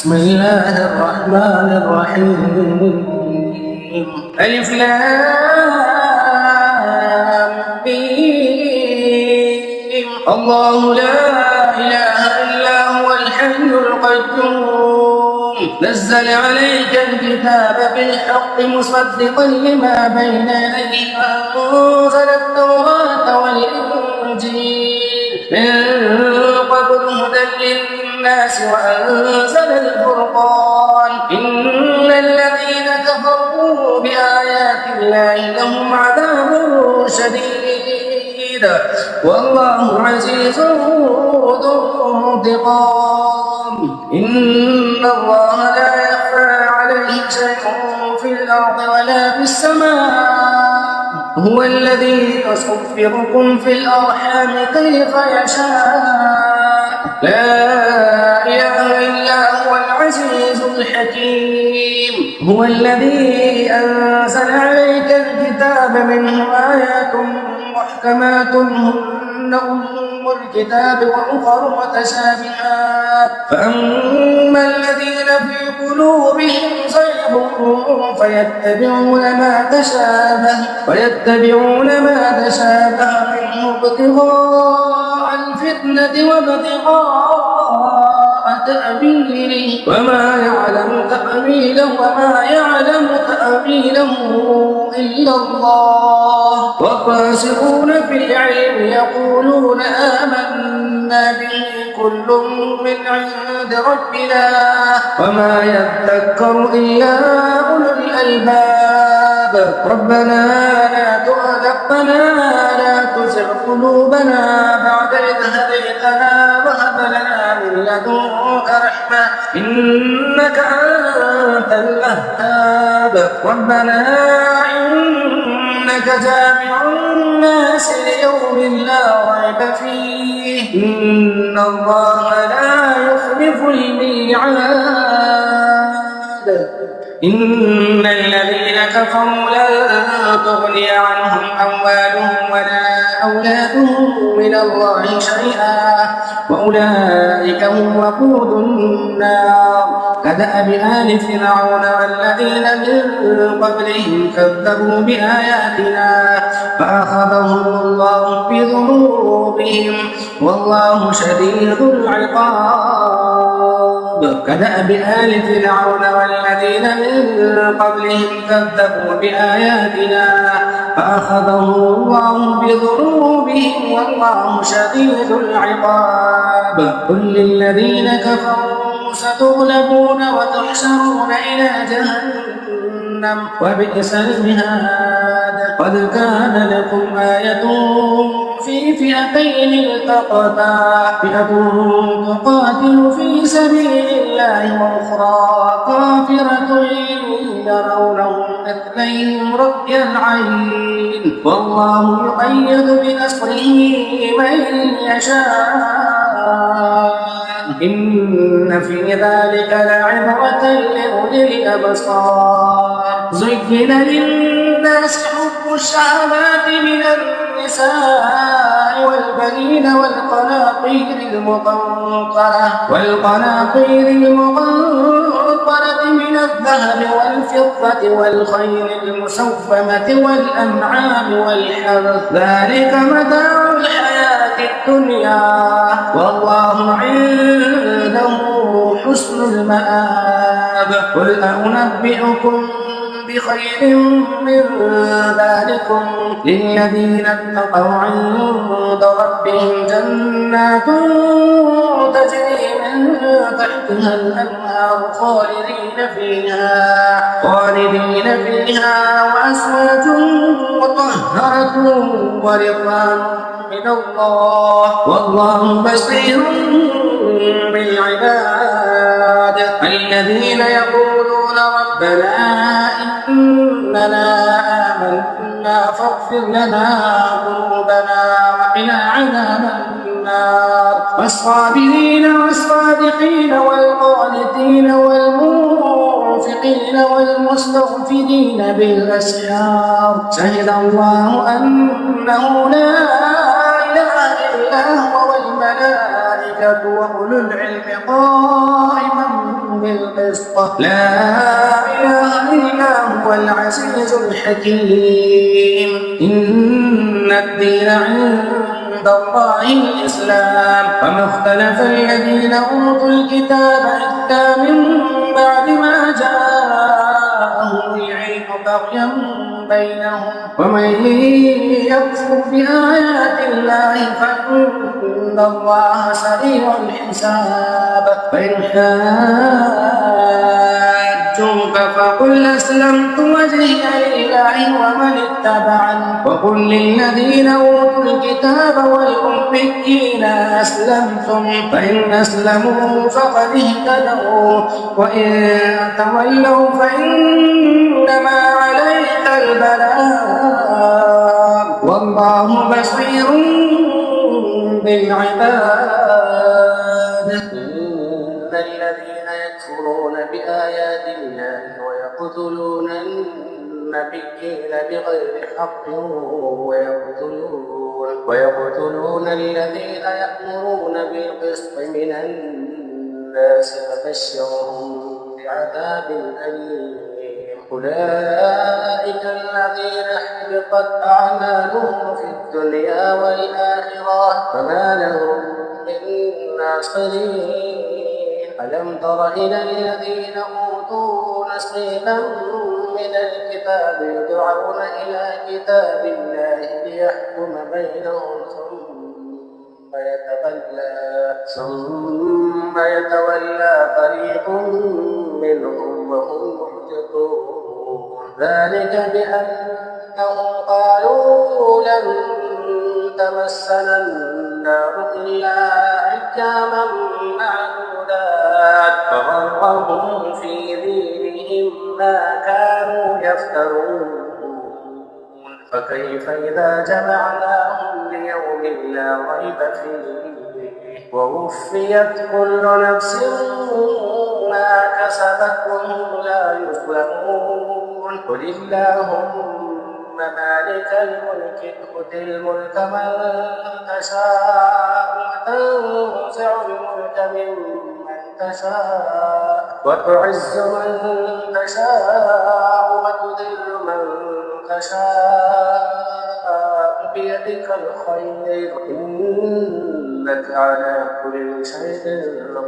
بسم الله الرحمن الرحيم. ألف لام ميم. الله لا إله إلا هو الحي القيوم نزل عليك الكتاب بالحق مصدقا لما بين يديه وأنزل التوراة والإنجيل من قبل هدى للناس وأنزل الفرقان إن الذين كفروا بآيات الله لهم عذاب شديد والله عزيز ذو انتقام. إن الله لا يخفى عليه شيء في الأرض ولا في السماء هو الذي يصفركم في الأرحام كيف يشاء لا إله إلا هو العزيز الحكيم. هو الذي أنزل عليك الكتاب منه آيات محكمات هن أم الكتاب وأخر متشابهات فأما الذين في قلوبهم زيغ فيتبعون ما تشابه منه ابتغاء الفتنة وابتغاء تأويله وما يعلم تأويله إلا الله والراسخون في العلم يقولون آمنا به كل من عند ربنا وما يذكر إلا أولو الألباب. ربنا لا تزغ قلوبنا بعد إذ هديتنا وهب لنا من لدنك رحمة إنك أنت الوهاب. ربنا إنك جامع الناس ليوم لا ريب فيه إن الله لا يخلف الميعاد. إن الذين كفروا لن تغني عنهم أموالهم ولا أولادهم من الله شيئا وأولئك هم وقود النار. كدأب آل فرعون والذين من قبلهم كذبوا بآياتنا فأخذهم الله بذنوبهم والله شديد العقاب. كدأب آل فرعون والذين من قبلهم كذبوا بآياتنا فأخذهم الله بذنوبهم والله شديد العقاب. قل للذين كفروا ستغلبون وتحشرون إلى جهنم وبئس المهاد. قد كان لكم آية في فئتين التقتا فئة تقاتل في سبيل الله وأخرى كافرة يرونهم مثليهم رأي العين والله يؤيد بنصره من يشاء إن في ذلك لعبرة لأولي الأبصار. زين للناس حب الشهوات من النساء والبنين والقناطير المقنطرة من الذهب والفضة والخيل المسومة والأنعام والحرث ذلك متاع الحياة الدنيا والله عنده حسن المآب. قل أنبئكم بخير من ذلكم للذين اتقوا عند ربهم جنات تجري من تحتها الأنهار خالدين فيها وأزواج مطهرة ورضوان من الله والله بصير بالعباد. الذين يقولون ربنا إننا آمنا فاغفر لنا ذنوبنا وقنا عذاب النار. والصابرين والصادقين والقانتين والمنفقين والمستغفرين بالأسحار. شهد الله أنه لا إله إلا هو والملائكة وأولو العلم قائما بالقسط لا إله إلا هو العزيز الحكيم إن الدين عند الله الإسلام وما اختلف الذين أوتوا الكتاب إلا من بعد ما جاءهم العلم بغيا بينهم ومن يكفر بآيات الله فإن الله سريع الحساب فإن حاجوك فقل أسلمت وجهي لله ومن اتبعني وقل للذين أوتوا الكتاب والأميين أسلمتم فإن أسلموا فقد اهتدوا وإن تولوا فإنما عليك البلاغ والله بصير بالعباد. إن الذين يكفرون بآيات الله ويقتلون النبيين بغير حق ويقتلون الذين يأمرون بالقسط من الناس فبشرهم بعذاب أليم. أولئك الذين حبطت أعمالهم في الدنيا والآخرة فما لهم من ناصرين. ألم تر إلى الذين أوتوا نصيبا من الكتاب يدعون إلى كتاب الله ليحكم بينهم ثم يتولى فريق منهم وهم معرضون. ذلك بأنهم قالوا لن تمسنا النار إلا أياما معدودات فغرهم في دينهم ما كانوا يفترون. فكيف إذا جمعناهم ليوم لا ريب فيه ووفيت كل نفس ما كسبت وهم لا يظلمون. قل اللهم مالك الملك تؤتي الملك من تشاء وتنزع الملك ممن تشاء وتعز من تشاء وتذل من تشاء بيدك الخير إنك على كل شيء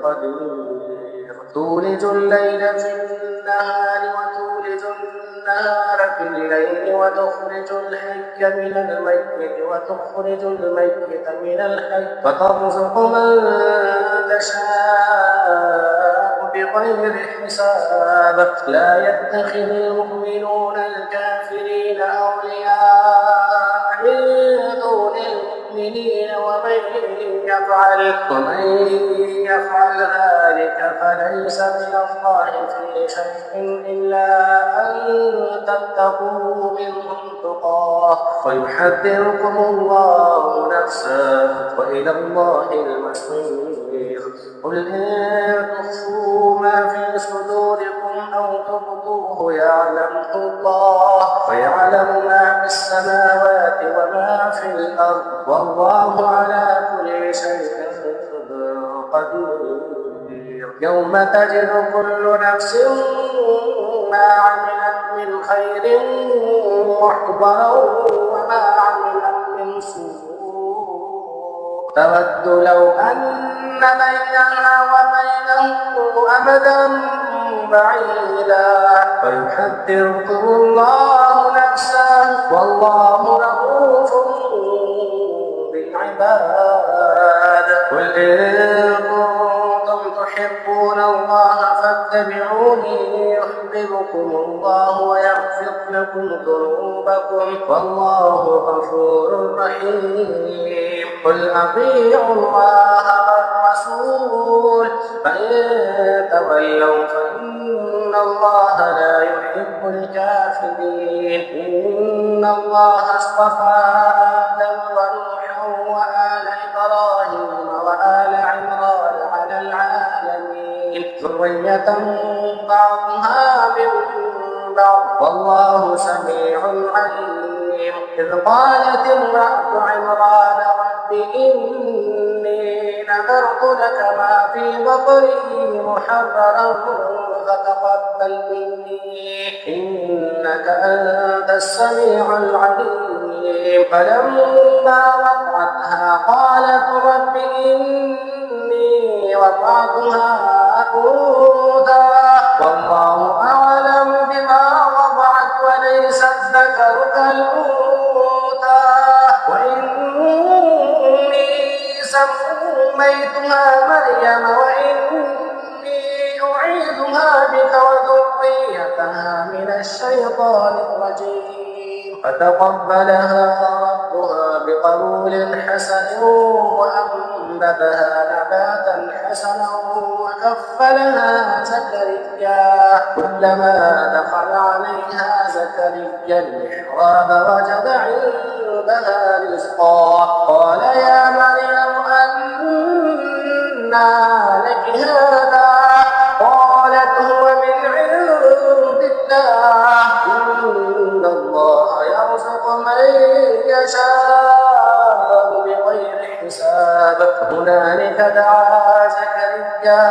قدير. تولج الليل في النهار وتولج النهار في الليل وتخرج الحي من الميت وتخرج الميت من الحي وترزق من تشاء بغير حساب. لا يتخذ المؤمنون الكافرين أولياء من دون المؤمنين ومن يفعل ذلك فليس من الله في شيء إلا أن تتقوا منهم تقاه ويحذركم الله نفسه وإلى الله المصير. قل إن تخفوا ما في صدوركم أو تبدوه يعلمه الله ويعلم ما في السماوات وما في الأرض والله على كل شيء قدير. يوم تجد كل نفس ما عملت من خير محضرا وما عملت من سوء تود لو أن بينها وبينه أمدا بعيدا ويحذركم الله نفسه والله رؤوف بالعباد. قل إن كنتم تحبون الله فاتبعوني يحببكم الله ويغفر لكم ذنوبكم والله غفور رحيم. قل أطيعوا الله والرسول فإن تولوا فإن الله لا يحب الكافرين. إن الله اصطفى آدم ونوحا وآل إبراهيم وآل عمران على العالمين ذرية بعضها من بعض والله سميع عليم. إذ قالت امرأة عمران رب إني نذرت لك ما في بطني محررا إنك أنت السميع العليم. فلما وضعتها قالت رب إني وضعتها أنثى والله أعلم بما وضعت وليس الذكر كالأنثى وإني سميتها مريم وإني أعيذها بك وذريتها من الشيطان الرجيم. فتقبلها ربها بقبول حسن وأنبتها نباتا حسنا وكفلها زكريا. كلما دخل عليها زكريا المحراب وجد عندها رزقا قال يا مريم أنى لك هذا قالت هو من عند الله إن الله يرزق من يشاء بغير حساب. هنالك دعا زكريا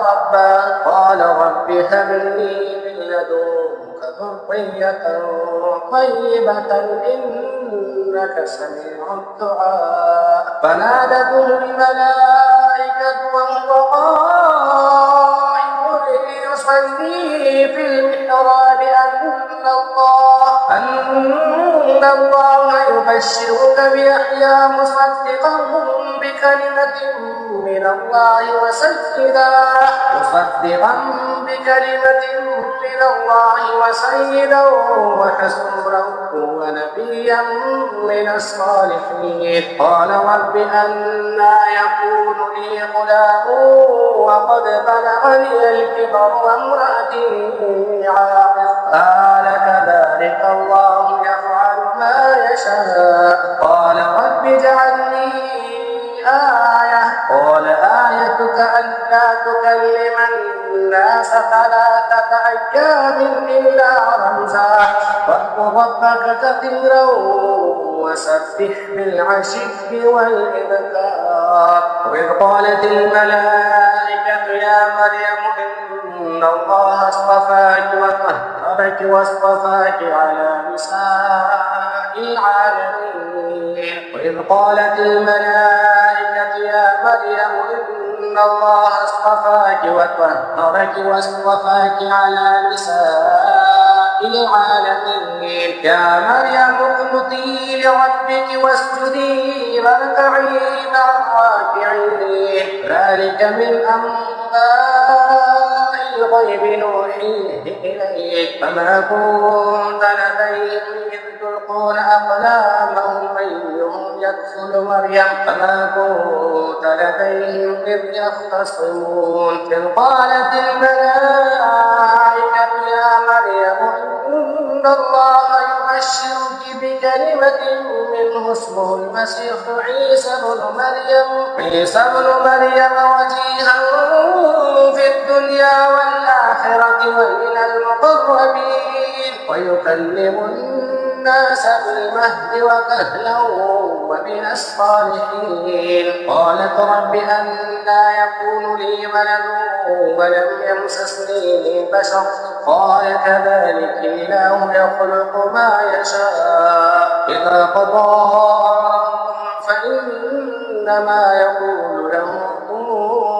ربه قال رب هب لي من لدنك ذرية طيبة إنك سميع الدعاء. فنادته الملائكة وهو قائم يصلي في المحراب أن الله يبشرك بيحيى مصدقا بكلمة من الله وسيدا وحسورا ونبيا من الصالحين. قال رب أنى يكون لي غلام وقد بلغني الكبر وامرأتي عاقر قال كذلك الله يفعل ما يشاء. قال رب اجعل لي آية قال آيتك ألا تكلم الناس 3 أيام إلا رمزا واذكر ربك كثيرا وسبح بالعشي والإبكار. وإذ قالت الملائكة يا مريم إن الله اصطفاك وطهرك واصطفاك على نساء العالمين. وإذ قالت الملائكة يا مريم إن الله اصطفاك وطهرك واصطفاك على نساء العالمين. يا مريم اقنتي لربك واسجدي واركعي مع الراكعين. ذلك من أنباء الغيب نوحيه إليك فما كنت لديهم إذ يلقون أقلامهم أيهم يكفل مريم فما كنت لديهم إذ يختصمون. إذ قالت الملائكة يا مريم إن الله يبشرك بكلمة منه اسمه المسيح عيسى بن مريم وجيها في الدنيا والآخرة ومن المقربين ويكلم الناس بالمهد وكهلا ومن الصالحين. قالت رب أنى يكون لي ولد ولم يمسسني بشر قال كذلك الله يخلق ما يشاء إذا قضى أمرا فإنما يقول له كن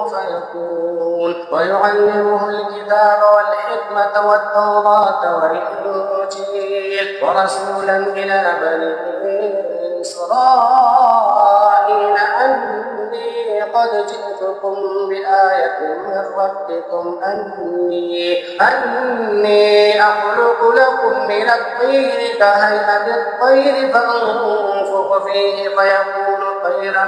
فيكون. ويعلمه الكتاب والحكمة والتوراة والإنجيل ورسولا إلى بني إسرائيل أني قد جئتكم بآية من ربكم أني أخلق لكم من الطين كهيئة الطير فأنفخ فيه فيكون طيرا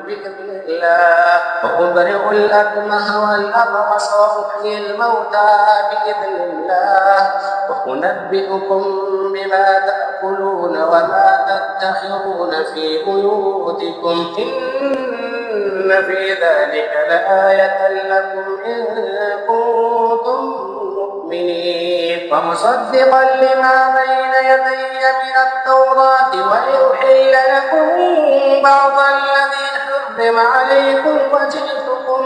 بإذن الله وأبرئ الأكمه والأبرص وأحيي الموتى بإذن الله وأنبئكم بما تأكلون وما تدخرون في بيوتكم إن في ذلك لآية لكم إن كنتم مؤمنين. ومصدقا لما بين يدي من التوراة ولأحل لكم بعض الذي حرم عليكم وجئتكم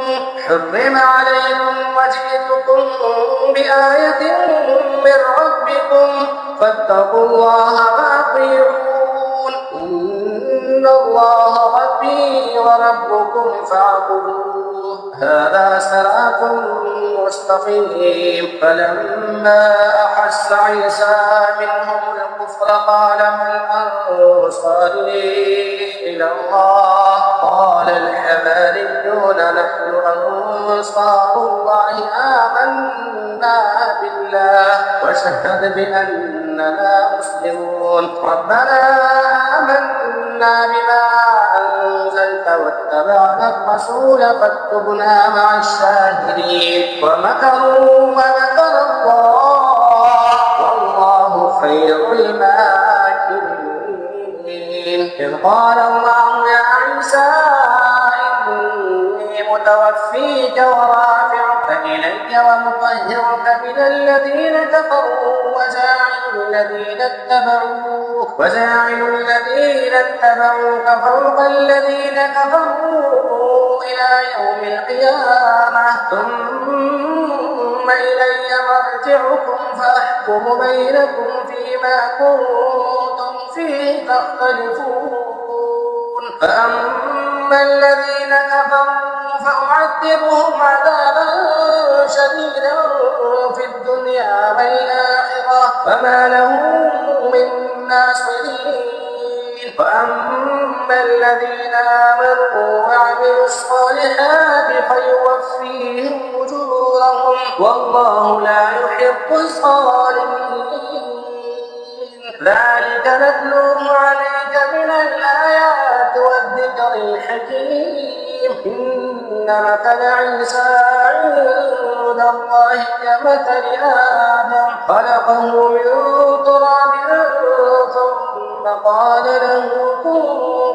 بآية من ربكم فاتقوا الله وأطيعون إن الله ربي وربكم فاعبدوه هذا صراط مستقيم. فلما أحس عيسى منهم الكفر قال من أنصاري إلى الله قال الحواريون نحن أنصار الله آمنا بالله واشهد بأننا مسلمون. ربنا آمنا بما أنزلت واتبعنا الرسول فاكتبنا مع الشاهدين. ومكروا ومكر الله والله خير الماكرين. إذ قال الله يا عيسى إني متوفيك ورافعك إلي ومطهرك من الذين كفروا وجاعل الذين اتبعوك فوق الذين كفروا إلى يوم القيامة ثم إلي مرجعكم فأحكم بينكم فيما كنتم فيه تختلفون. فأما الذين كفروا فأعذبهم عذابا شديدا في الدنيا والآخرة فما لهم من ناصرين. وأما الذين آمنوا وعملوا الصالحات فيوفيهم أجورهم والله لا يحب الظالمين. ذلك نتلوه عليك من الآيات والذكر الحكيم. إن مثل عيسى عند الله كمثل آدم خلقه من تراب ثم قال له كن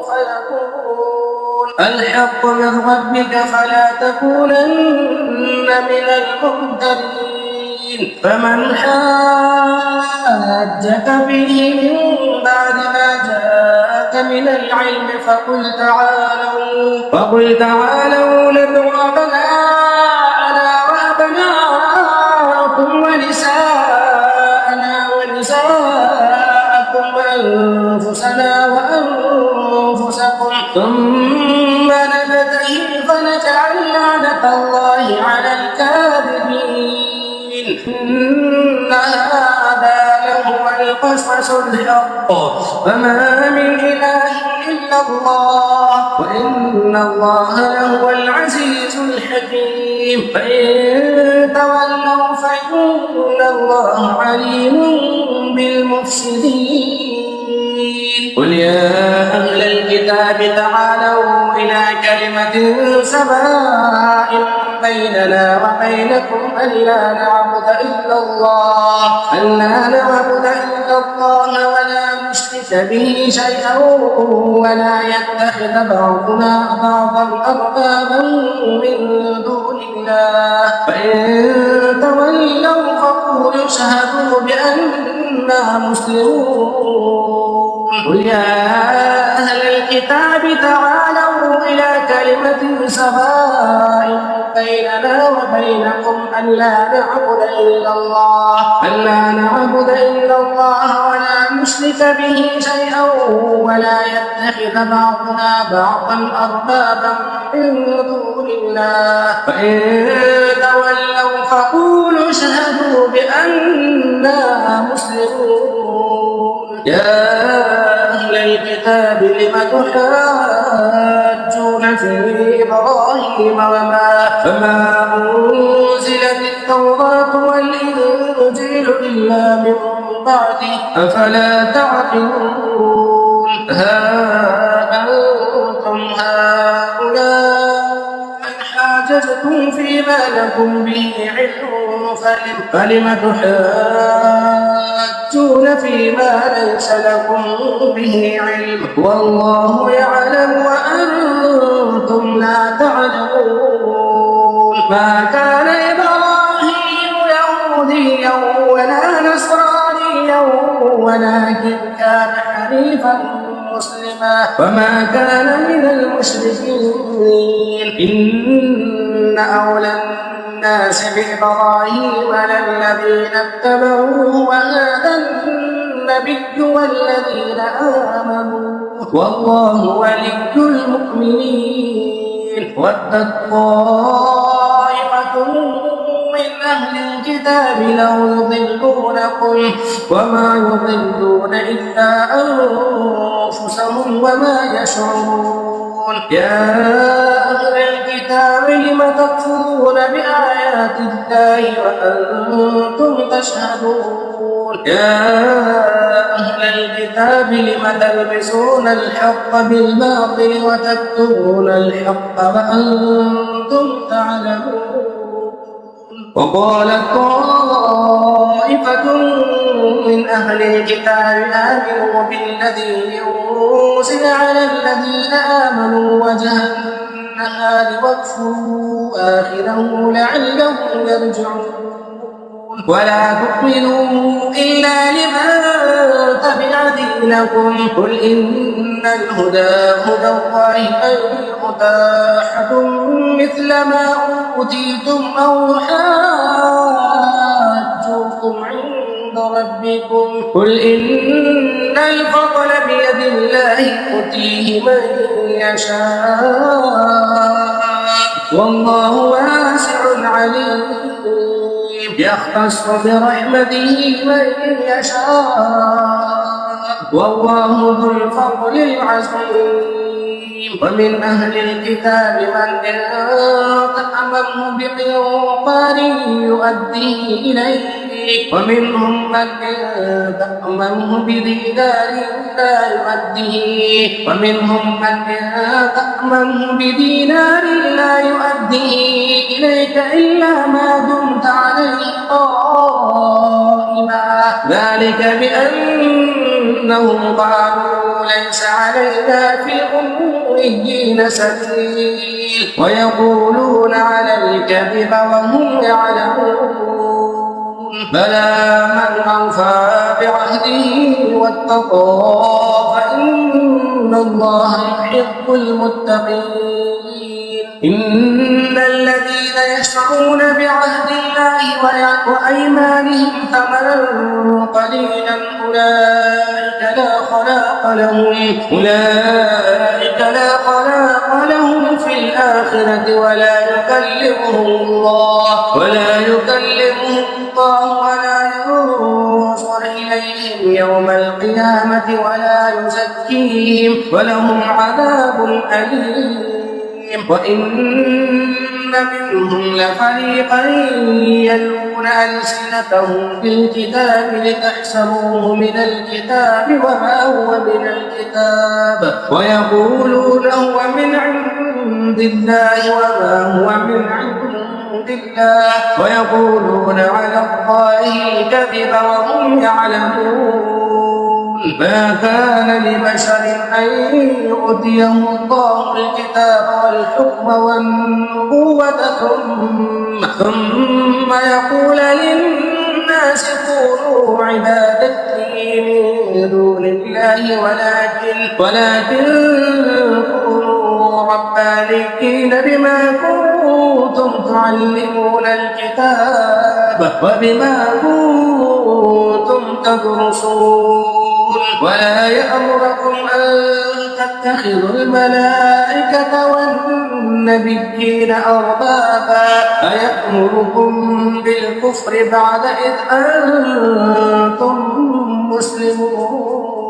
فيكون. الحق من ربك فلا تكونن من الممترين. فمن حاجك فيه من بعد ما جاءك من العلم فقل تعالوا ندع أبناءنا وأبناءكم ونساءنا ونساءكم وأنفسنا وأنفسكم ثم نبتهل فنجعل لعنة الله على الكاذبين. إن هذا لهو القصص الحق فما من إله إلا الله وإن الله لهو العزيز الحكيم. فإن تولوا فإن الله عليم بالمفسدين. قل يا أهل الكتاب تعالوا إلى كلمة سواء بيننا وبينكم ألا نعبد إلا الله ولا نشرك به شيئا ولا يتخذ بعضنا بعضا أربابا من دون الله. فإن تولوا فقولوا اشهدوا بأننا مسلمون. قل يا أهل الكتاب تعالوا إلى كلمة سواء بيننا وبينكم ألا نعبد إلا الله ولا نشرك به شيئا ولا يتخذ بعضنا بعضا أربابا من دون الله. فإن تولوا فقولوا اشهدوا بأننا مسلمون. يا أهل الكتاب لم تحاجون في إبراهيم فما أنزلت التوراة والإنجيل إلا من بعده أفلا تعقلون. ها أنتم هؤلاء من حاججتم فيما لكم به علم فلم تحاجون فيما ليس لكم به علم والله يعلم وأنتم لا تعلمون. ما كان إبراهيم يهوديا ولا نصرانيا ولكن كان حنيفا مسلما وما كان من المشركين. إن أولى الناس بإبراهيم للذين اتبعوه وهذا النبي والذين آمنوا والله ولي المؤمنين. ودت طائفة من أهل الكتاب لو يضلونكم وما يضلون إلا أنفسهم وما يشعرون. يا أهل الكتاب لم تكفرون بآيات الله وأنتم تشهدون. يا أهل الكتاب لم تلبسون الحق بالباطل وتكتمون الحق وأنتم تعلمون. وقالت طائفة من أهل الكتاب آمنوا بالذي أنزل على الذين آمنوا وجه النهار واكفروا آخره لعلهم يرجعون. ولا تؤمنوا إلا لمن تبع دينكم قل إن الهدى هدى الله أن يؤتى أحد مثل ما أوتيتم أو يحاجوكم عند ربكم قل إن الفضل بيد الله يؤتيه من يشاء والله واسع عليم يختص برحمته من يشاء والله ذو الفضل العظيم. ومن أهل الكتاب من إن تأمنه بقنطار يؤديه إليك ومنهم من إن تأمنه بدينار لا يؤديه ومنهم من إن تأمنه بدينار لا يؤديه إليك إلا ما دمت عليه قائما ذلك بأنهم قالوا ليس علينا في الأميين سبيل ويقولون على الكذب وهم يعلمون. بلى من أوفى بعهده واتقى فإن الله يحب المتقين. إن الذين يشترون بعهد الله وأيمانهم ثمنا قليلا أولئك لا خلاق لهم في الآخرة ولا يكلمهم الله ولا ينظر إليهم يوم القيامة ولا يزكيهم ولهم عذاب أليم. وإن منهم لفريقا يلوون ألسنتهم بالكتاب لتحسبوه من الكتاب وما هو من الكتاب ويقولون هو من عند الله وما هو من عند الله ويقولون على الله الكذب وهم يعلمون. ما كان لبشر أن يؤتيه الله الكتاب والحكم والنبوة ثم يقول للناس كونوا عبادتي من دون الله ولكن كونوا ربانيين بما كنتم تعلمون الكتاب وبما كنتم تدرسون. ولا يأمركم أن تتخذوا الملائكة والنبيين أربابا أيأمركم بالكفر بعد إذ أنتم مسلمون.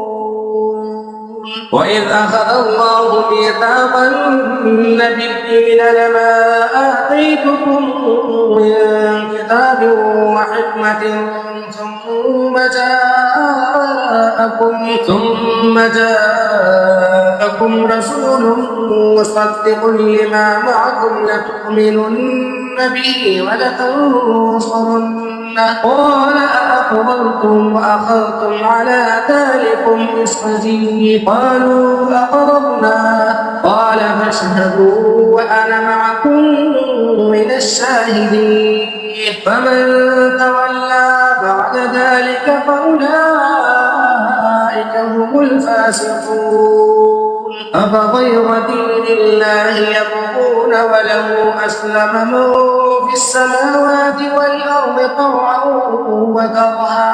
وإذ أخذ الله ميثاق النبيين لما آتيتكم من كتاب وحكمة ثم جاءكم رسول مصدق لما معكم لتؤمنن به ولتنصرنه قال أأقررتم وأخذتم على ذلكم إصري قالوا أقررنا قال فاشهدوا وأنا معكم من الشاهدين. فمن تولى بعد ذلك فأولئك هم الفاسقون. أفغير دين الله يبغون وله أسلم من في السماوات والأرض طوعا وكرها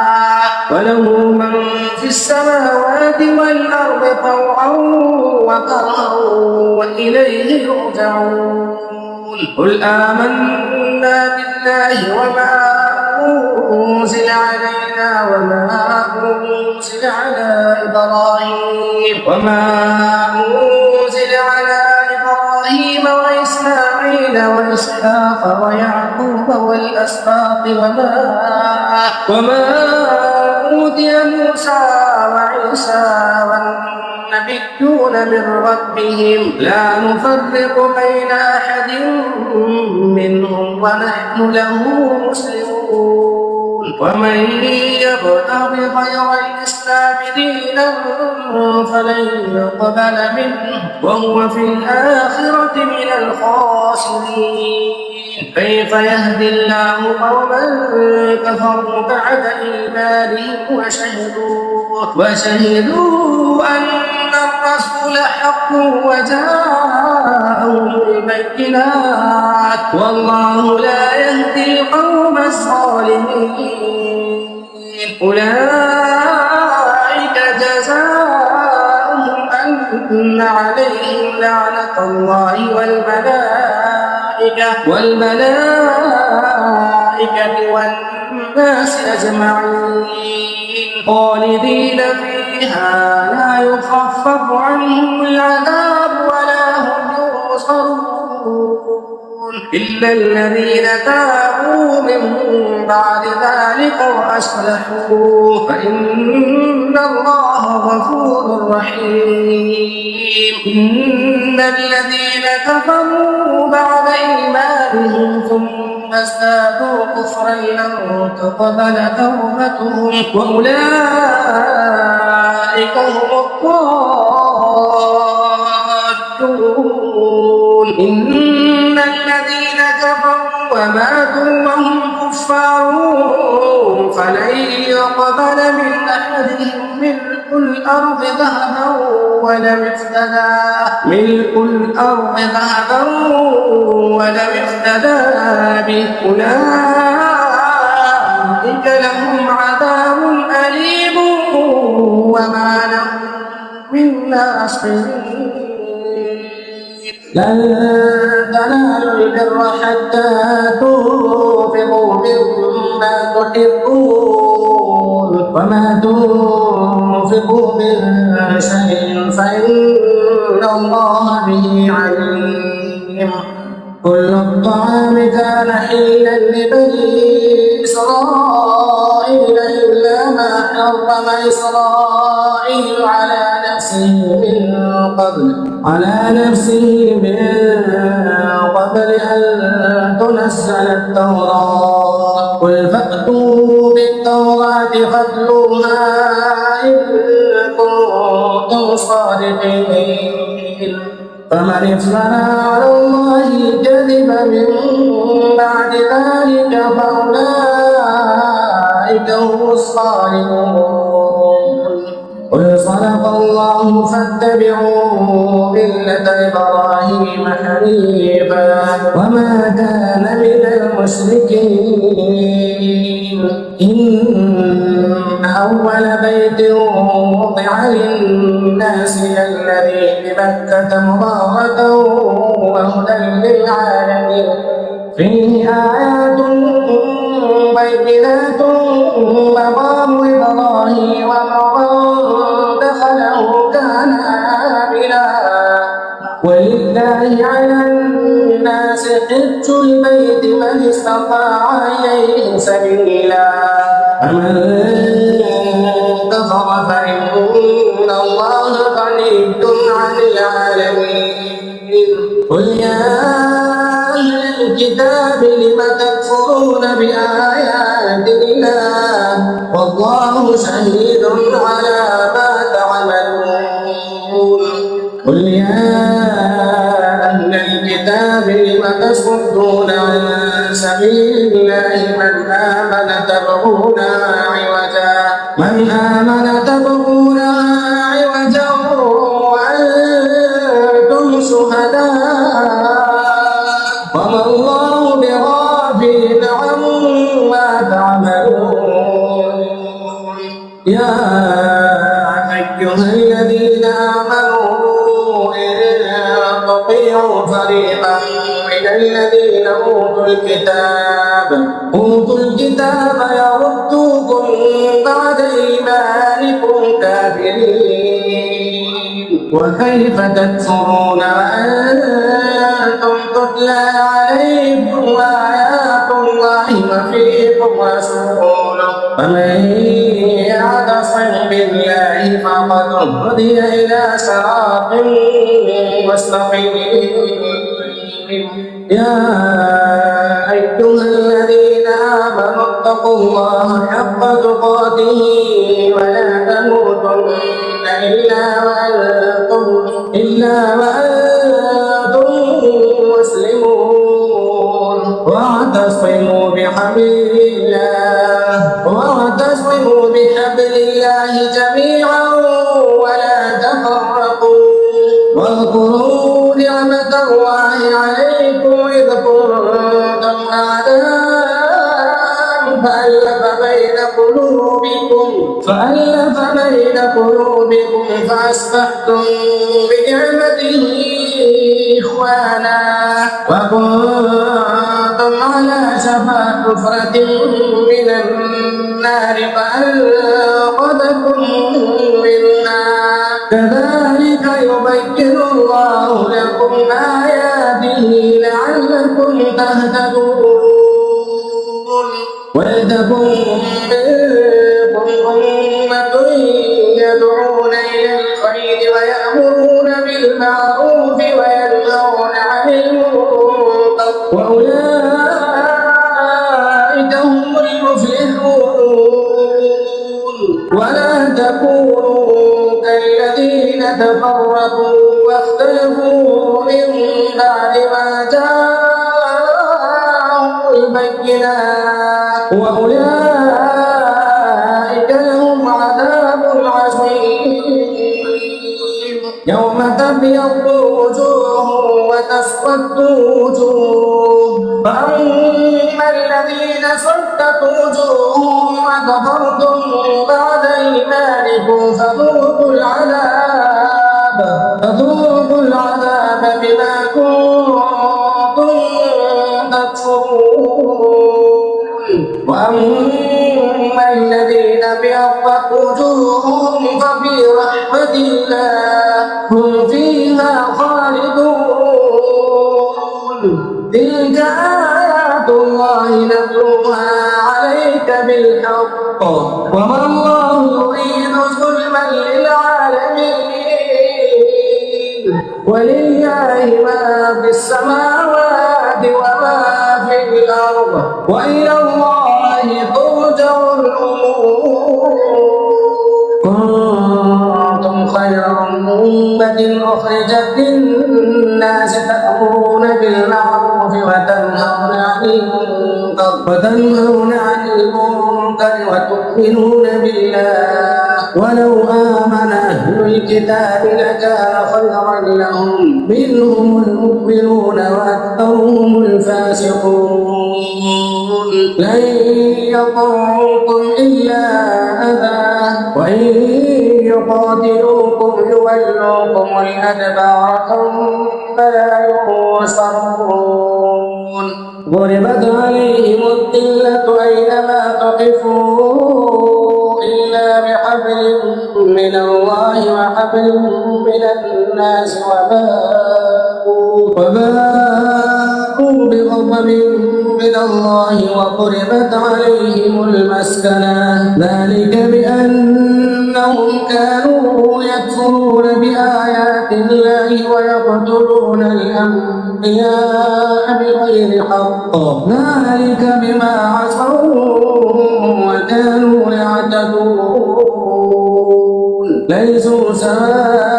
وله من في السماوات والأرض طوعا وكرها وإليه يرجعون قل آمنا بالله وما أنزل علينا وما أنزل على إبراهيم وإسماعيل وإسحاق ويعقوب والأسباط وما أوتي موسى وعيسى والنبيون من ربهم لا نفرق بين أحد منهم ونحن له مسلمون ومن يبتغ غير الإسلام دينا فلن يقبل منه وهو في الآخرة من الخاسرين كيف يهدي الله قوما كفروا بعد إيمانهم وشهدوا أن الرسول حق وجاءهم البينات والله لا يهدي القوم الظالمين أولئك جزاؤهم أن عليهم لعنة الله والملائكة والناس أجمعين خالدين فيها لا يخفف عنهم العذاب ولا هم ينصرون إلا الذين تابوا من بعد ذلك وأصلحوا فإن الله غفور رحيم إن الذين كفروا بعد إيمانهم ثم ازدادوا كفرا لن تقبل توبتهم وأولئك هم الضالون إن الذين كفروا وماتوا وهم كفار فلن يقبل من أحدهم ملء الأرض ذهبا ولم افتدى به أولئك لهم عذاب أليم وما لهم من ناصرين لن تنالوا البر حتى تنفقوا مما تحبون وما تنفقوا من شيء فإن الله به عليم كل الطعام كان حلا لبني إسرائيل إلا ما حرم إسرائيل على نفسه من قبل أن تنزل التوراة قل فأتوا بالتوراة فاتلوها إن كنتم صادقين فمن افترى على الله الكذب من بعد ذلك فأولئك هم الصالحون قل صدق الله فاتبعوا ملة إبراهيم حنيفا وما كان من المشركين إن أول بيت وضع للناس الذي بمكة مباركا وهدى للعالمين فيه آيات بينات مقام إبراهيم ومن دخله كان آمنا ولله على الناس حج البيت من استطاع إليه سبيلا فمن كفر فإن الله غني عن العالمين قل يا أهل الكتاب لم تكفرون بآيات الله والله شهيد على ما تعملون قل يا أهل الكتاب لم تصدون عن سبيل الله من آمن تبغونها عوجا وأنتم شهداء وما الله بغافل عما تعملون يا أيها الذين آمنوا إن تطيعوا فريقا من الذين أوتوا الكتاب يردوكم بعد إيمانكم كافرين وكيف تكفرون وأنتم تتلى عليكم آيات الله وفيكم رسوله فمن يعتصم بالله فقد هدي إلى صراط مستقيم يا أيها الذين آمنوا اتقوا الله حق تقاته ولا تموتن إلا وأنتم مسلمون واعتصموا بحبل الله جميعا ولا تفرقوا واذكروا نعمة الله عليكم إذ كنتم أعداء فألف بين قلوبكم فأصبحتم بنعمته إخوانا وكنتم على شفا حفرة من النار فأنقذكم منها كذلك يبين الله لكم آياته لعلكم تهتدون ولتكن منكم أمة يدعون إلى الخير ويأمرون بالمعروف وينهون عن المنكر وأولئك هم المفلحون ولا تكونوا كالذين تفرقوا واختلفوا من بعد ما جاءهم البينات وأولئك لهم عذاب عظيم يوم تبيض وجوه وتسود وجوه فأما الذين سدت وجوههم وكفرتم بعد إيمانكم فذوقوا العذاب بما كنتم تكفرون وأما الذين ابيضت وجوههم ففي رحمة الله هم فيها خالدون تلك آيات الله نتلوها عليك بالحق وما الله يريد ظلما للعالمين ولله ما في السماوات وما في الأرض وإلى الله ترجع الأمور كنتم خير أمة أخرجت للناس تأمرون بالمعروف وتنهون عن المنكر وتؤمنون بالله ولو آمن أهل الكتاب لكان خيرا لهم منهم المؤمنون وأكثرهم الفاسقون لن يضروكم إلا أذى وإن يقاتلوكم يولوكم الأدبار ثم لا ينصرون ضربت عليهم الذلة أينما تقفوا إلا بحبل من الله وحبل من الناس وباءوا بغضب من الله وضربت عليهم المسكنة ذلك بأنهم كانوا يكفرون بآيات الله ويقتلون الأنبياء بغير حق ذلك بما عصوا وكانوا يعتدون ليسوا سواء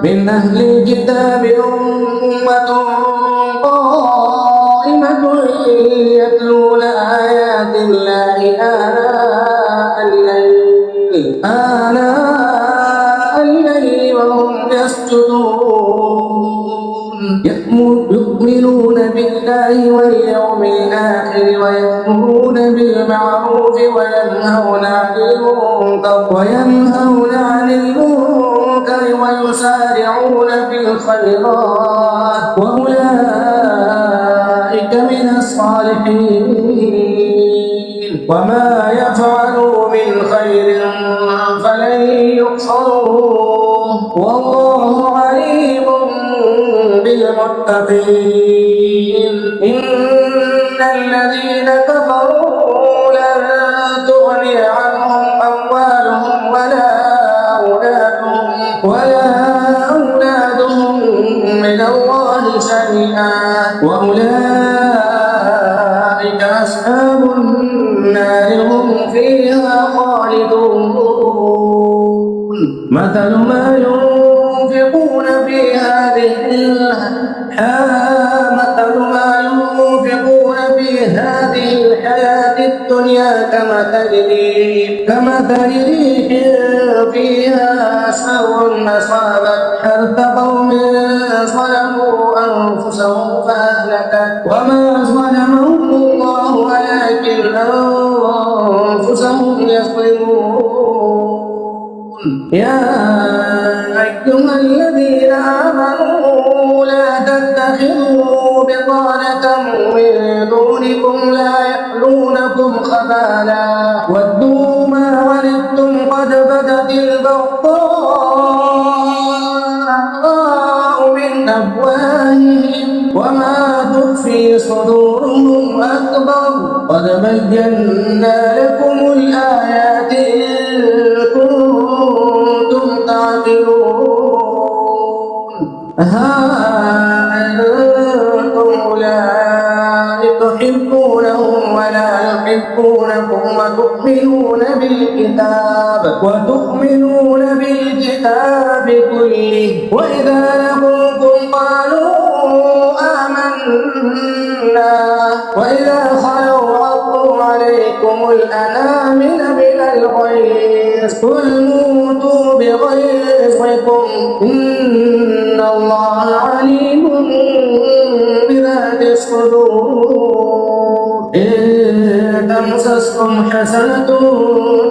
من أهل الكتاب أمة قائمة يتلون آيات الله آناء الليل وهم يسجدون يؤمنون بالله بالله واليوم الآخر ويأمرون بالمعروف وينهون عن المنكر ويسارعون في الخيرات وأولئك من الصالحين وما يفعلوا من خير فلن يحصروه والله عليم بالمتقين إن الذين كفروا لن تغني عنهم أموالهم ولا أولادهم من الله شيئا وأولئك أصحاب النار هم فيها خالدون مثل ما ينفقون في هذه الحياة الدنيا كمثل ريح فيها شر أصابت حرث قوم ظلموا أنفسهم فأهلكت وما ظلمهم الله ولكن أنفسهم يظلمون يا أيها الذين آمنوا لا تتخذوا بطانة من دونكم لا يألونكم خبالا ودوا ما عنتم قد بدت البغضاء من أفواههم وما تخفي صدورهم أكبر قد بينا لكم الآيات إن كنتم تعقلون ها أنتم أولئك تحبونهم ولا يحبونكم وتؤمنون بالكتاب كله وإذا لقوكم قالوا آمنا وإذا خلوا عضوا عليكم الأنامل من الغيظ قل موتوا بغيظكم إن الله عليم بذات الصدور إن تمسسكم حسنة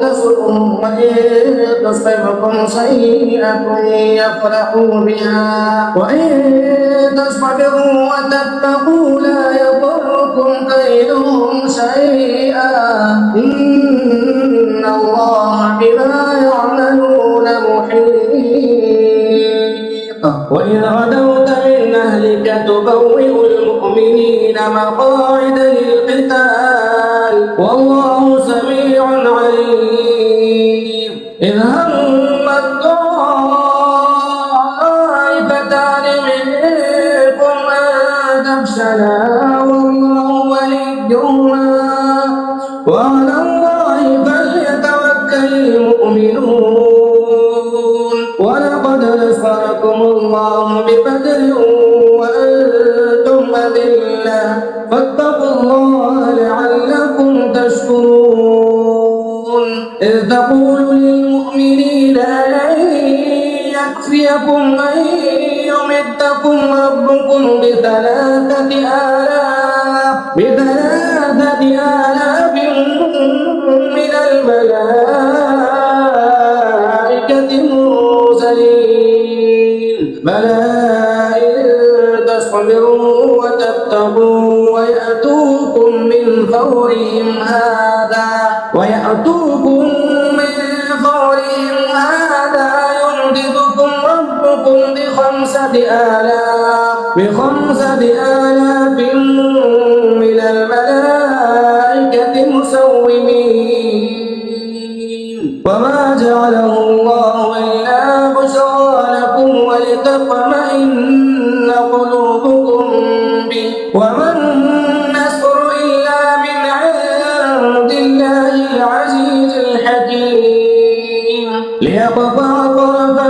تسؤهم وإن تصبكم سيئة يفرحوا بها وإن تصبروا وتتقوا لا يضركم كيدهم شيئا إن الله بما يعملون محيط وإذ غدوت من أهلك تبوئ المؤمنين مقاعد للقتال والله سميع عليم إذ هم الطائفتان منكم أن تفشلا والله وليهما وعلى الله فليتوكل المؤمنون ولقد نصركم الله ببدر وأنتم أذلة فاتقوا الله لعلكم تشكرون إذ تقول للمؤمنين ألن يكفيكم أن يمدكم ربكم بثلاثة آلاف من الملائكة منزلين بلى إن تصبروا وتتقوا ويأتوكم من فورهم هذا يمددكم ربكم بخمسة آلاف من الملائكة مسومين وما جعله الله إلا بشرى لكم ولتطمئن قلوبكم به وما النصر إلا من عند الله العزيز الحكيم ليقطع طرفا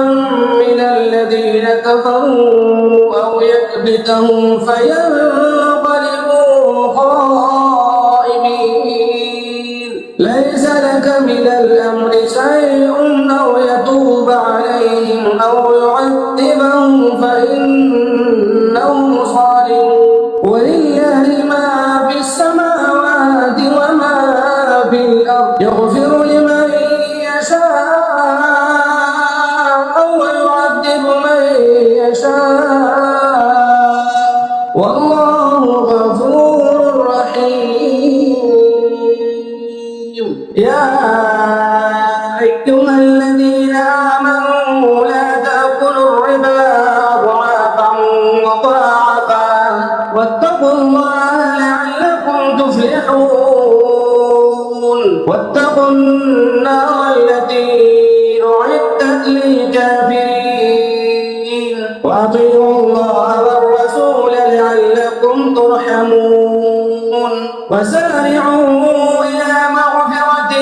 من الذين كفروا أو يكبتهم فينقلبوا خائبين ليس لك من الأمر شيء أو يتوب عليهم أو يعذبهم فإنهم ظالمون ولله في الأرض يغفر لمن يشاء ويعذب من يشاء والله غفور رحيم. يا أيها الذين آمنوا لا تأكلوا الربا أضعافا مضاعفا واتقوا الله لعلكم تفلحون. واتقوا النار التي أعدت للكافرين وأطيعوا الله والرسول لعلكم ترحمون. وسارعوا إلى مغفرة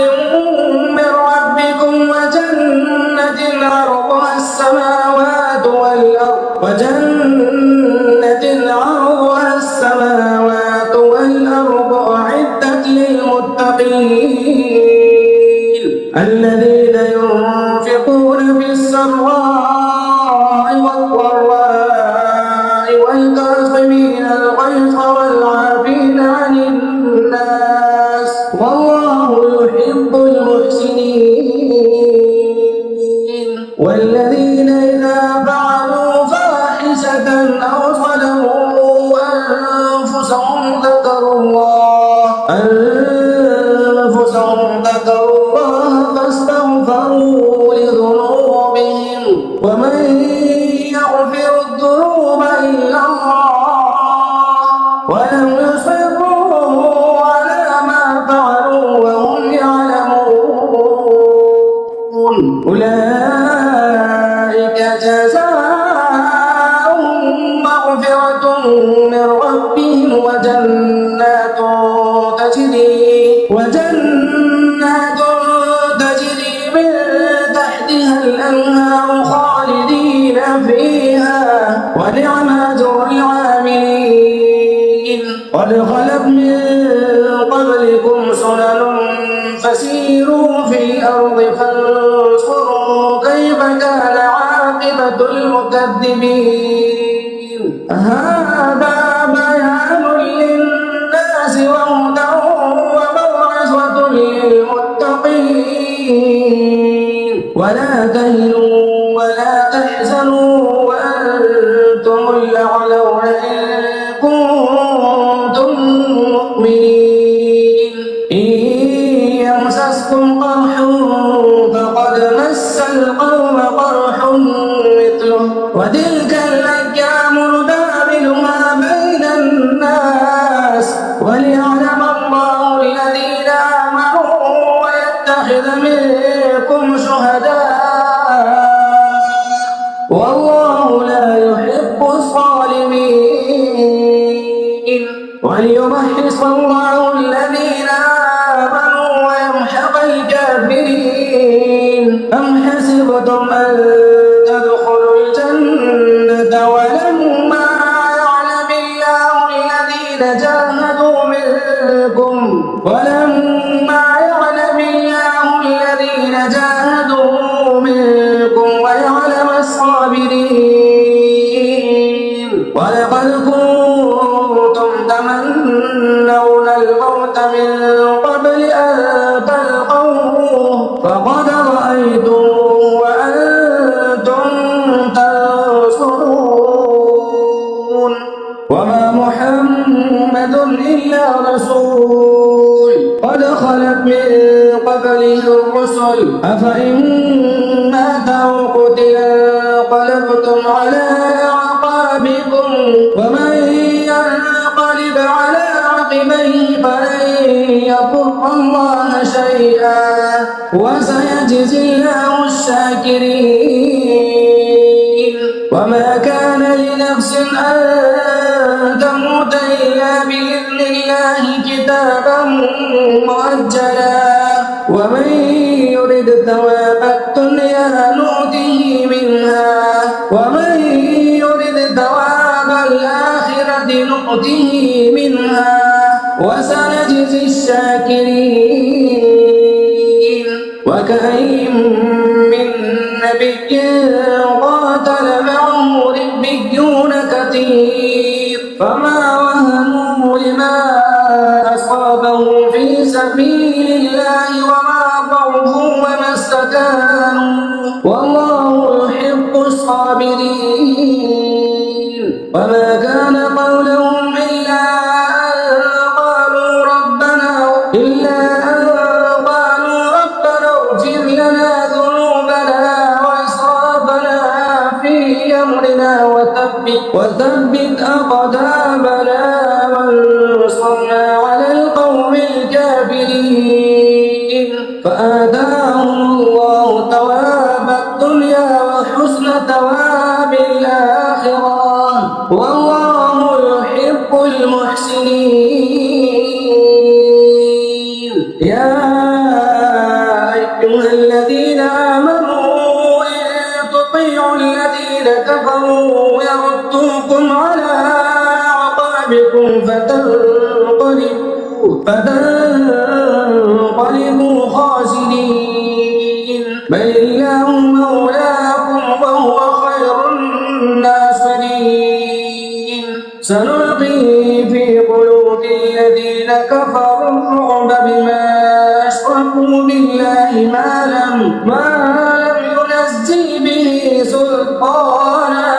من ربكم وجنة عرضها السماوات والأرض أعدت للمتقين الذين ينفقون في السراء والضراء والكاظمين الغيظ والعافين عن الناس والله يحب المحسنين. والذين إذا فعلوا فاحشة أو ظلموا أنفسهم ذكروا الله فاستغفروا لذنوبهم ومن يغفر الذنوب إلا الله ولم يصروا على ما فعلوا وهم يعلمون. أولئك جزاؤهم مغفرة من ربهم وجنات تجري من تحتها الأنهار خالدين فيها ونعم أجر العاملين. قد خلت من قبلكم سنن فسيروا في الأرض فانظروا كيف كان عاقبة المكذبين. هذا بيان للناس وهدى وموعظة للمتقين. ولا تهنوا ولا تحزنوا وأنتم الأعلون إن كنتم مؤمنين. إن يمسسكم قرح فقد مس القوم قرح مثله وتلك الأيام نداولها بين الناس وليعلم الله الذين آمنوا ويتخذ منكم شهداء والله لا يحب الظالمين. وليمحص الله الذين آمنوا ويمحق الكافرين. أم حسبتم أن تدخلوا الجنة ولما يعلم الله الذين جاهدوا منكم ويعلم الصابرين. ولقد كنتم تمنون الموت من قبل أن تلقوه فقد رأيتموه وأنتم تنظرون. وما محمد إلا رسول قد خلت من قبله الرسل أفإن مات أو قتل انقلبتم على أعقابكم ومن ينقلب على عقبيه فلن يضر الله شيئا وسيجزي الله الشاكرين. وما كان لنفس أن تموت إلا بإذن الله كتابا مؤجلا ومن يرد ثواب الدنيا نؤته منها ومن يرد ثواب الآخرة نؤته منها وسنجزي الشاكرين. وكأين من نبي قاتل معه ربيون كثير فما وهنوا لما أصابهم في سبيل الله وما ضعفوا وما استكانوا والله يحب الصابرين وما كان قولهم إلا أن قالوا ربنا اغفر لنا ذنوبنا وإسرافنا في أمرنا وثبت أقدامنا وانصرنا على القوم الكافرين فآتاهم الله ثواب الدنيا وحسن ثواب الآخرة والله يحب المحسنين يا أيها الذين آمنوا إن تطيعوا الذين كفروا يردوكم على أعقابكم فتنقلبوا خاسرين بل الله مولاكم وهو خير الناصرين سنلقي في قلوب الذين كفروا الرعب بما أشركوا بالله ما لم ينزل به سلطانا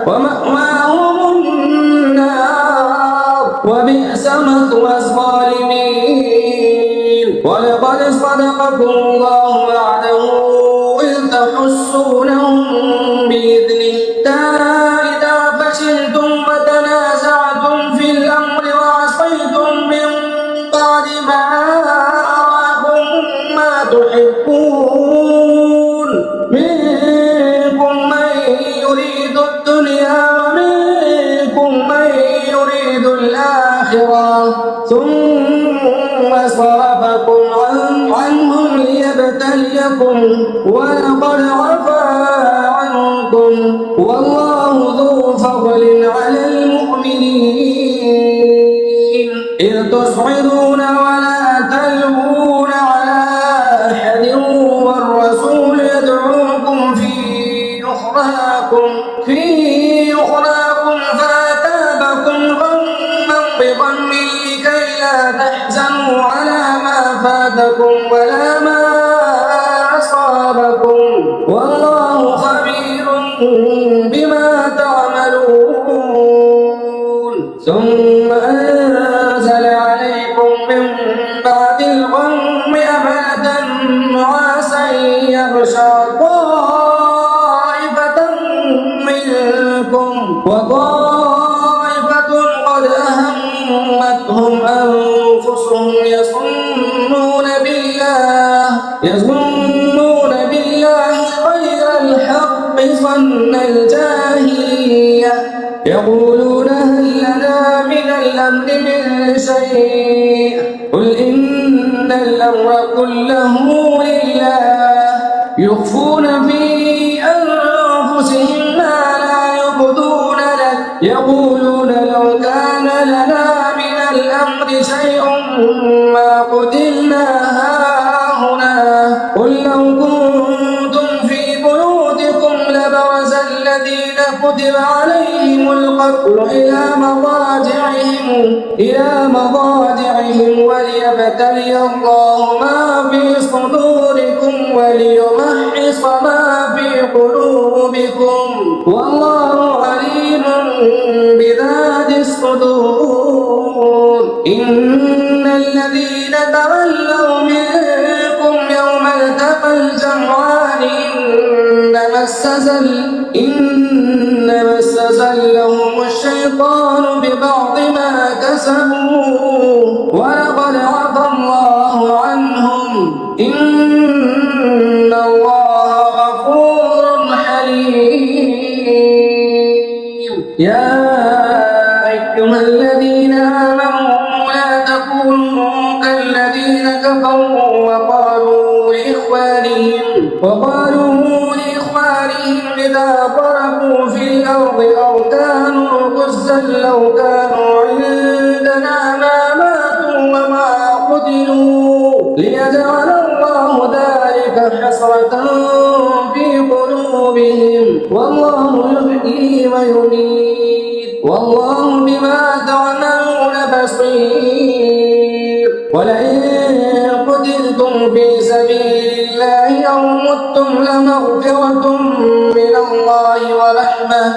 ومأواهم النار وبئس مثوى الظالمين ولقد صدقكم الله وعده إذ تحسونهم بإذنه إذا فشلتم وتنازعتم في الأمر وعصيتم من بعد ما أراكم ما تحبون منكم من يريد الدنيا ومنكم من يريد الآخرة ثم صرفكم عنهم ليبتليكم ولقد عفا عنكم والله ذو فضل على المؤمنين إذ تصعدون ولا تلوون على أحد والرسول يدعوكم في أخراكم فأتابكم غما بغم لكي لا تحزنوا على ما فاتكم ولا ما أصابكم والله خبير بما تعملون ثم أنزل عليكم من بعد الغم أمنة نعاسا يغشى طائفة منكم وطائفة قد أهمتهم أنفسهم يظنون بالله غير الحق ظن الجاهلية يقولون هل لنا من الأمر من شيء قل إن الأمر كله لله يخفون في أنفسهم ما لا يبدون لك يقولون لو كان لنا من الأمر شيء ما قتلنا هاهنا قل لو كنتم في بيوتكم لبرز الذين كتب عليهم القتل إلى مضاجعهم وليبتلي الله ما في صدوركم وليمحص ما في قلوبكم والله عليم بذات الصدور إن الذين تولوا منكم يوم التقى الجمعان إنما استزلهم الشيطان ببعض ما كسبوا ولقد عفا الله عنهم إن الله غفور حليم يا أيها الذين آمنوا لا تكونوا كالذين كفروا وقالوا لإخوانهم إذا ضربوا في الأرض أو كانوا غزا لو كانوا عندنا ما ماتوا وما قتلوا ليجعل الله ذلك حسرة في قلوبهم والله يحيي ويميت والله بما تعملون بصير ولئن قتلتم في سبيل الله أو متم لمغفرة من الله ورحمة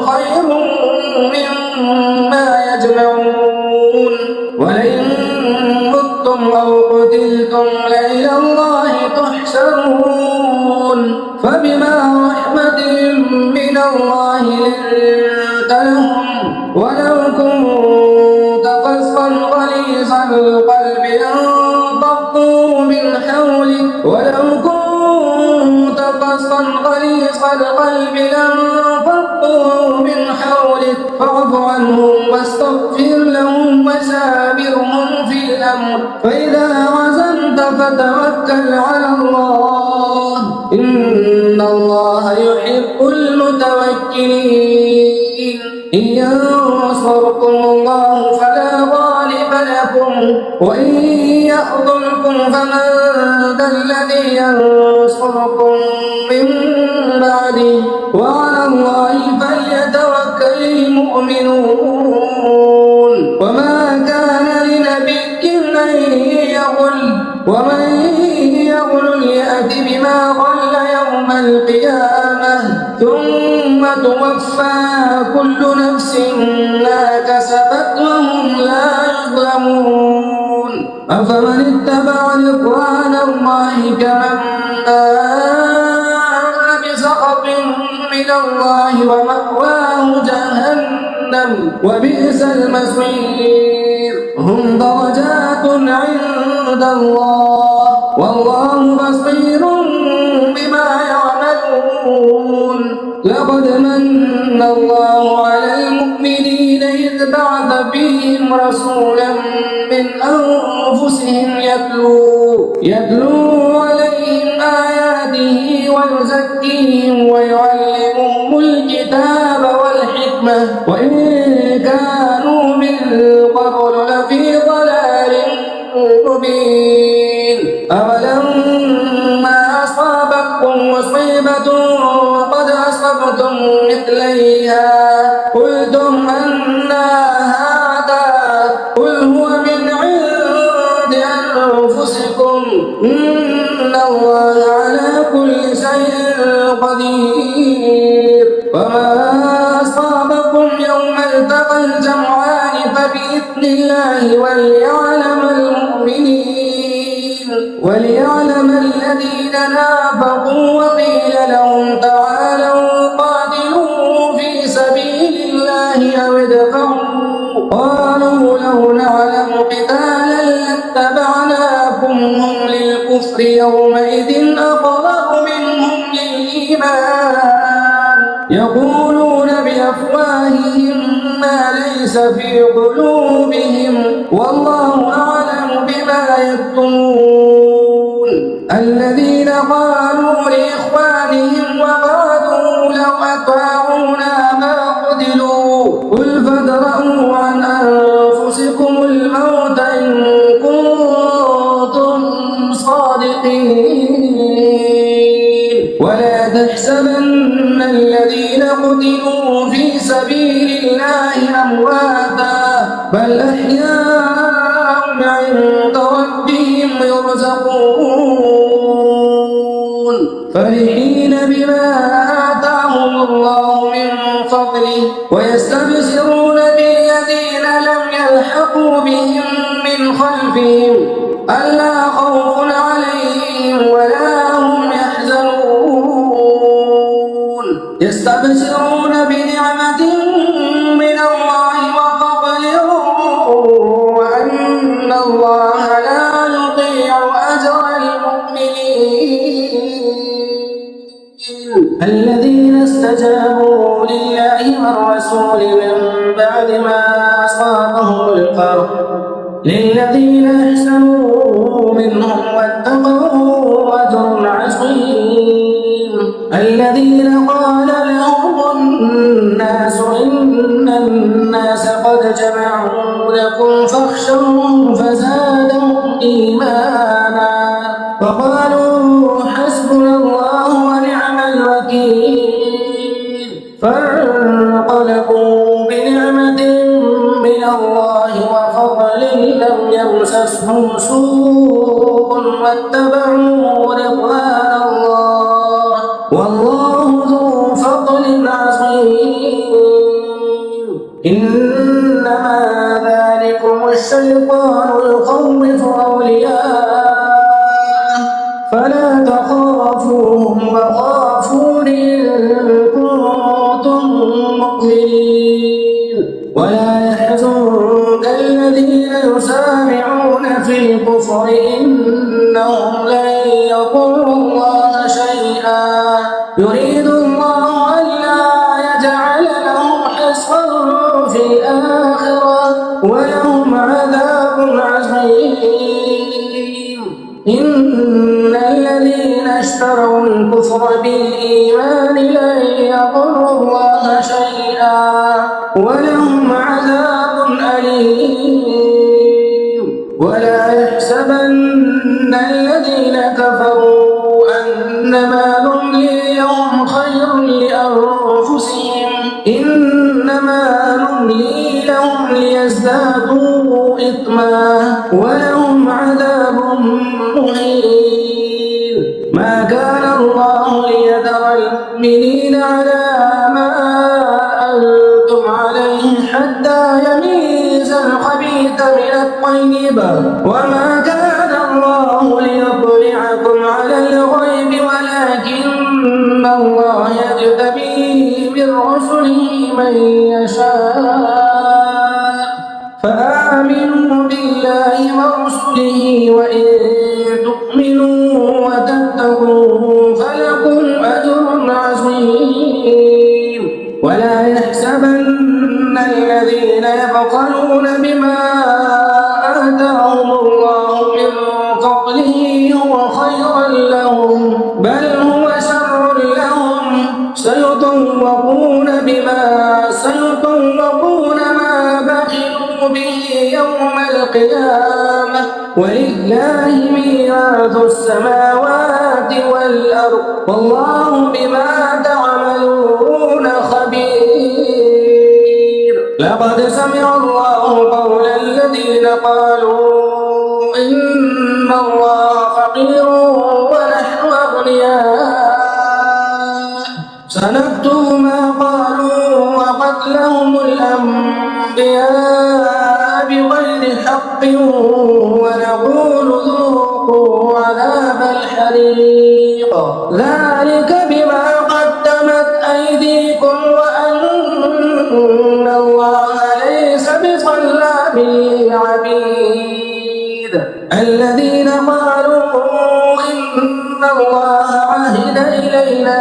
خير مما يجمعون ولئن متم أو قتلتم لإلى الله تحشرون فبما رحمة من الله لنت لهم ولو كنت فظا غليظ القلب لانفضوا من حولك فاعف عنهم واستغفر لهم وشاورهم في الأمر فإذا عزمت فتوكل على الله إن الله يحب المتوكلين إن ينصركم الله فلا غالب لكم وإن يخذلكم فمن ذا الذي ينصركم من بعده وعلى الله فليتوكل المؤمنون وما كان لنبي أن يغل ومن يغل يأت بما غل يوم القيامة ثم توفى كل نفس ما كسبت وهم لا يظلمون أفمن اتبع رضوان الله كمن باء بسخط من الله ومأواه جهنم وبئس المصير هم درجات عند الله والله بصير بما يعملون لقد من الله على المؤمنين إذ بعث فيهم رسولا من أنفسهم يتلو عليهم آياته ويزكيهم ويعلمهم الكتاب والحكمة وإن كانوا من قبل لفي ضلال مبين أولما أصابتكم مصيبة قد أصبتم مثليها قلتم أنى هذا قل هو من عند أنفسكم إن الله على كل شيء قدير وما أصابكم يوم التقى الجمعان فبإذن الله وليعلم الذين نافقوا وقيل لهم تعالوا قاتلوا في سبيل الله أو ادفعوا قالوا لو نعلم قتالا لاتبعناكم هم للكفر يومئذ أقرب منهم للإيمان يقولون بأفواههم ما ليس في قلوبهم والله أعلم بما يكتمون الذين قالوا لإخوانهم وقالوا لو أطاعونا ما قتلوا قل فادرءوا عن أنفسكم الموت إن كنتم صادقين ولا تحسبن الذين قتلوا في سبيل الله أمواتا بل أحياء عند ربهم يرزقون فرحين بما آتاهم الله من فضله ويستبشرون بالذين لم يلحقوا بهم من خلفهم ألا خوف عليهم ولا هم يحزنون يستبشرون بنعمة من الله وفضل وأن الله لا يضيع أجر المؤمنين الذين استجابوا لله والرسول من بعد ما أصابهم القرح للذين أحسنوا منهم واتقوا أجر عظيم الذين قال لهم الناس إن الناس قد جمعوا لكم فاخشوهم فزادهم إيمانا وقالوا حسبنا الله ونعم الوكيل فانقلبوا بنعمة من الله وفضل قوم لم يمسسهم سوء واتبعوا رضوان الله والله ذو فضل عظيم إنما ذلكم الشيطان يخوف أولياءه فلا تخافوهم وخافون إن كنتم مؤمنين ولا يحزنك الذين يسارعون في الكفر إنهم لن يضروا الله شيئا يريد الله ألا يجعل لهم حصرا في الآخرة ولهم عذاب عظيم إن الذين اشتروا الكفر بالإيمان لن يضروا الله شيئا ولهم عذاب أليم ولا يحسبن الذين كفروا أنما نملي لهم خير لأنفسهم إنما نملي لهم ليزدادوا إثما ولهم عذاب مهين ما كان الله ليذر المؤمنين على ما أنتم عليه حتى يميز الخبيث من الطيب وما كان الله ليطلعكم على الغيب ولكن الله يجتبي من رسله من يشاء فآمنوا بالله ورسله وإن تؤمنوا وتتقوا فلكم أجر عظيم ولا يحسبن الذين يبخلون بما آتاهم الله من فضله هو خيرا لهم بل هو شر لهم سيطوقون ما بخلوا به يوم القيامة ولله ميراث السماوات والأرض والله بما تعملون خبير لقد سمع الله قول الذين قالوا إن الله فقير ونحن أغنياء سنكتب ما قالوا وقتلهم الأنبياء بغير حق ونقول ذوقوا عذاب الحريق ذلك بما قدمت أيديكم وأن الله ليس بظلام للعبيد الذين قالوا إن الله عهد إلينا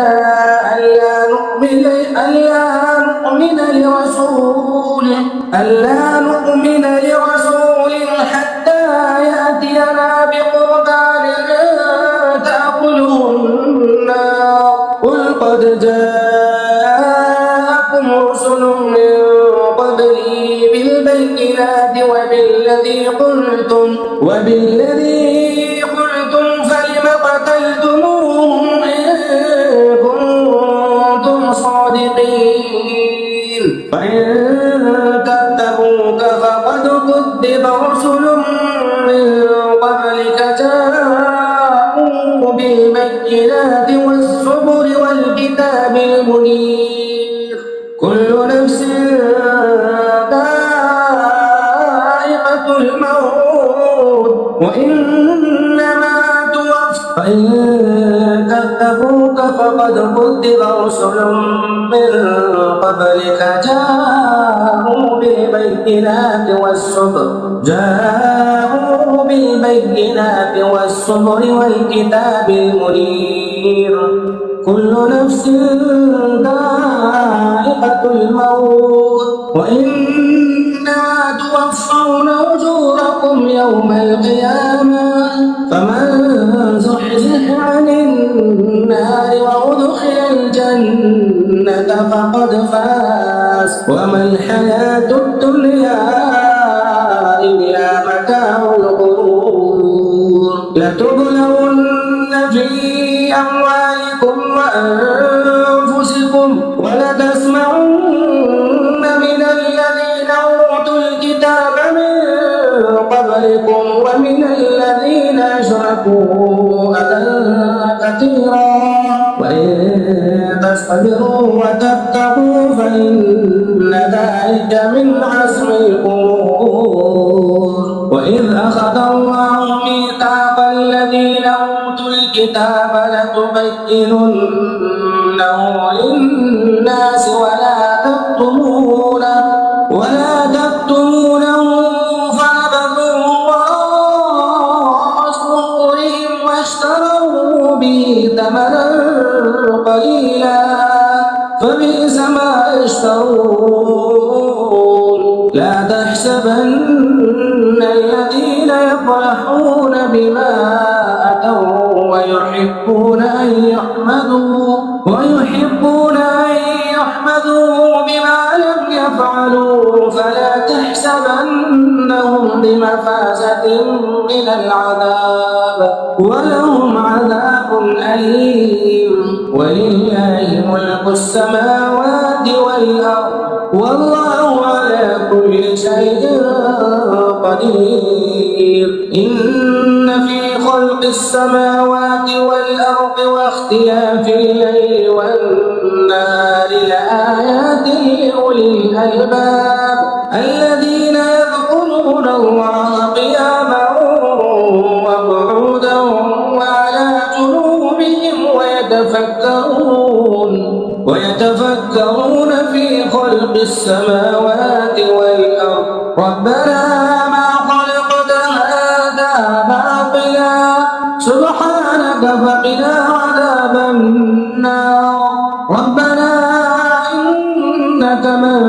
ألا نؤمن لرسول حتى يأتينا بقربان تأكله النار قل قد جاءكم رسل من قبلي بالبينات وبالذي قلتم فلم قتلتموهم إن كنتم صادقين فإن كذبوك فقد كذب رسل من قبلك جاءوا بالبينات والزبر والكتاب المنير كل نفس ذائقة الموت وإنما توفى فإن كذبوك فقد كذب رسل من قبلك جاءوا بالبينات والصبر والكتاب المنير كل نفس ذائقة الموت وإنما توفون أجوركم يوم القيامة فمن زحزح عن النار وأدخل الجنة فقد فاز وما الحياة الدنيا إلا متاع الغرور لتبلون في أموالكم وأنفسكم ولتسمعن من الذين أوتوا الكتاب من قبلكم ومن الذين أشركوا أذى كثيرا وإن تصبروا وتتقوا فإن ذلك من عزم الأمور. وإذ أخذ الله ميثاق الذين أوتوا الكتاب لتبيننه للناس ولا تكتمونه فنبذوه وراء ظهورهم واشتروا به ثمنا قليلا فبئس ما يشترون. لا تحسبن الذين يفرحون بما أتوا ويحبون أن يحمدوا بما لم يفعلوا فلا تحسبنهم بمفازة من العذاب ولهم عذاب أليم. ولله ملك السماوات والأرض والله على كل شيء قدير. إن في خلق السماوات والأرض واختلاف الليل والنهار لآيات لأولي الألباب الذين يذكرون الله قياما وقعودا وعلى جنوبهم ويتفكرون في خلق السماوات والأرض ربنا ما خلقت هذا باطلا سبحانك فقنا عذاب النار. ربنا إنك من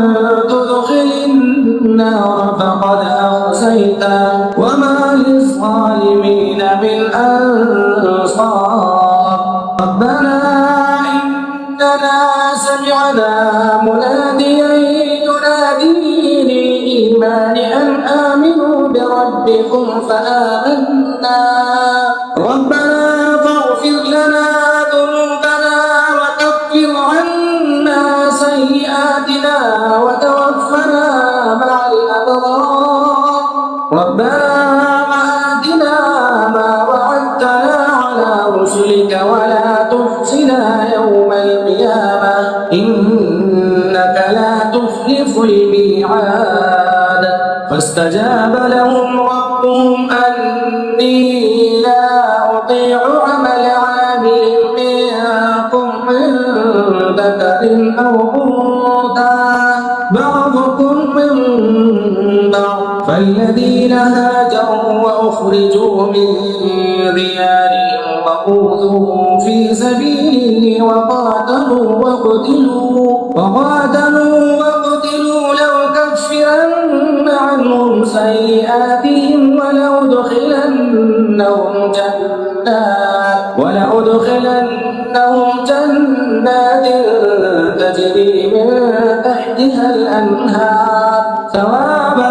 تدخل النار فقد أخزيته وما للظالمين من أنصار. ربنا إننا سمعنا مناديا ينادي للإيمان أن آمنوا بربكم فآمنا. ربنا فاغفر لنا ذنوبنا وكفر عنا سيئاتنا وتوفنا مع الأبرار. ربنا وآتنا ما وعدتنا على رسلك ولا تخزنا يوم القيامة إنك لا تخلف الميعاد. فاستجاب لهم ربهم أني لا أطيع عمل عامل منكم من ذكر أو أنثى بعضكم من بعض. فالذين هاجروا وأخرجوا من ديارهم وأوذوا في سبيلي وقاتلوا وقتلوا لأكفرن عنهم سيئاتهم ولأدخلنهم جنات تجري من تحتها الأنهار ثوابا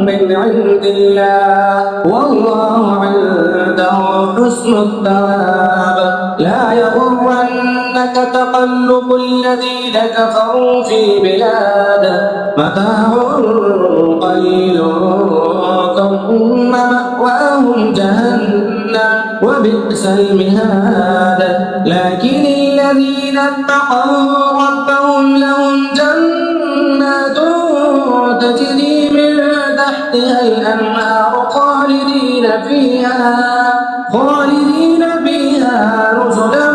من عند الله والله عنده حسن الثواب. لا يغرنك تقلب الذين كفروا في بلاد متاع قليل ثم مأواهم جهنم وبئس المهاد. لكن الذين اتقوا ربهم لهم جنات تجري من تحتها الأنهار خالدين فيها نزلا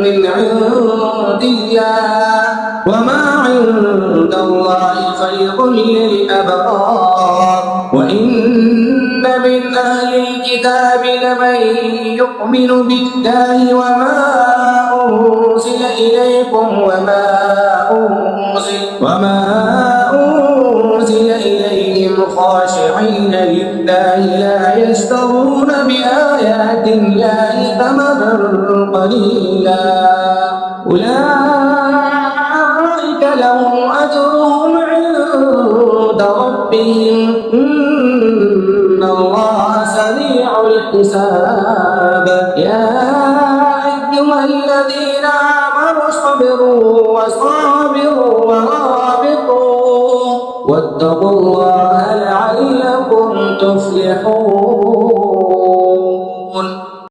من عند الله وما عند الله خير للأبرار. وإن من أهل الكتاب لمن يؤمن بالله وما أنزل إليكم وما أنزل إليهم خاشعين لله لا يشترون بآيات الله ثمنا قليلا أولئك لهم أجرهم عند ربهم إن الله سريع الحساب. يا أيها الذين آمنوا اصبروا وصابروا ورابطوا واتقوا الله لعلكم تفلحون. يصلحون